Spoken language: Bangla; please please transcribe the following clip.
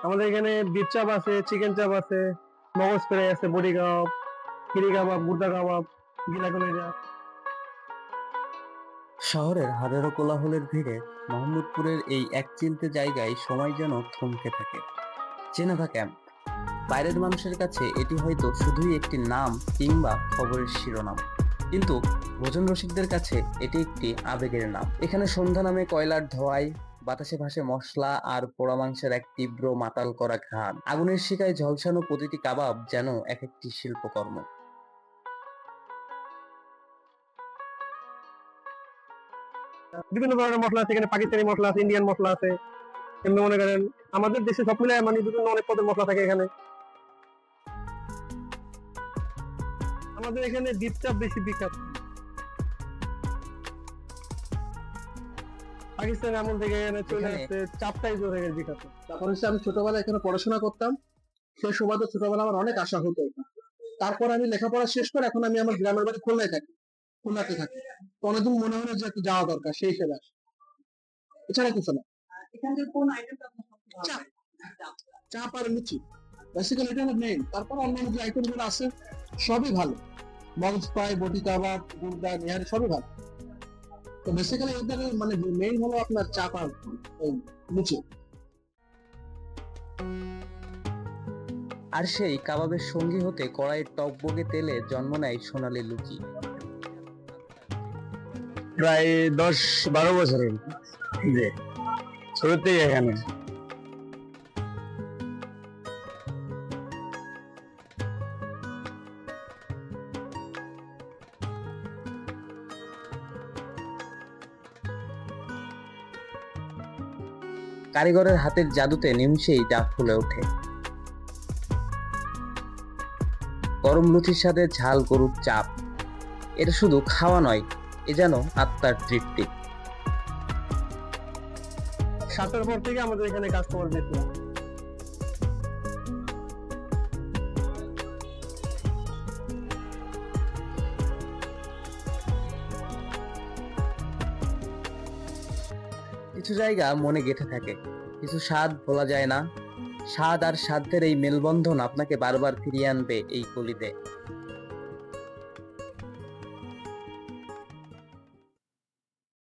আমাদের এখানে বিফ চাপ আছে, চিকেন চাপ আছে, মগজ ফ্রাই আছে, বডি কাবাব, খিরি কাবাব, গুর্দা কাবাব, গিলা কলিজা। শহরের হাজারো কোলাহলের ভিড়ে মোহাম্মদপুরের এই একচিলতে জায়গায় সময় যেন থমকে থাকে। চেনাভা ক্যাম্প। বাইরের মানুষের কাছে এটি হয়তো শুধুই একটি নাম কিংবা খবরের শিরোনাম, কিন্তু ভোজন রসিকদের কাছে এটি একটি আবেগের নাম। এখানে সন্ধ্যা নামে কয়লার ধোঁয়ায়, বাতাসে ভাসে মশলা আর পোড়া মাংসের এক তীব্র মাতাল করা ঘ্রাণ। আগুনের শিখায় ঝলসানো প্রতিটি কাবাব যেন এক একটি শিল্পকর্ম। বিভিন্ন ধরনের মশলা আছে, এখানে পাকিস্তানি মশলা আছে, ইন্ডিয়ান মশলা আছে। এমনি মনে করেন আমাদের দেশে সব মিলায় মানে বিভিন্ন অনেক পদের মশলা থাকে এখানে। আমাদের এখানে বিফ চাপ বেশি বিখ্যাত, পাকিস্তানি আমল থেকে এখানে চলে এখানে আসছে, চাপটাই জোর হয়ে গেছে বিখ্যাত। তারপর হচ্ছে আমি ছোটবেলায় এখানে পড়াশোনা করতাম। সেই সময় তো ছোটবেলা আমার অনেক আশা হতো। তারপর আমি লেখাপড়া শেষ করে এখন আমি আমার গ্রামের বাড়ি খুলনায় থাকি, খুলনাতে থাকি। তো অনেকদিন মনে হলো যে একটু যাওয়া দরকার, সেই হিসেবে আসি। এছাড়া কিছু না। এখানকার কোন আইটেমটা আপনার সবচেয়ে ভালো লাগে? চাপ আর লুচি, বেসিক্যালি এটা হলো মেইন। তারপর অন্যান্য যে আইটেম গুলো আছে সবই ভালো, মগজ ফ্রাই, বটি কাবাব, গুর্দা, নিহারি সবই ভালো। তো বেসিক্যালি এদের মানে মেইন হলো আপনার চাপ আর এই লুচি। আর সেই কাবাবের সঙ্গী হতে কড়াইয়ের টকবগে তেলে জন্ম নেয় সোনালী লুচি। প্রায় 10-12 বছরের যে শুরুতেই এখানে। কারিগরের হাতের জাদুতে নিমিষেই ডাক ফুলে ওঠে। গরম লুচির সাথে ঝাল গরুর চাপ, এটা শুধু খাওয়া নয়, এ যেন আত্মার তৃপ্তি। 7টার পর থেকে আমাদের এখানে কাস্টমার বেশি। কিছু জায়গা মনে গেঁথে থাকে, কিছু স্বাদ ভোলা যায় না। স্বাদ আর সাধ্যের এই মেলবন্ধন আপনাকে বারবার ফিরিয়ে আনবে এই গলিতে।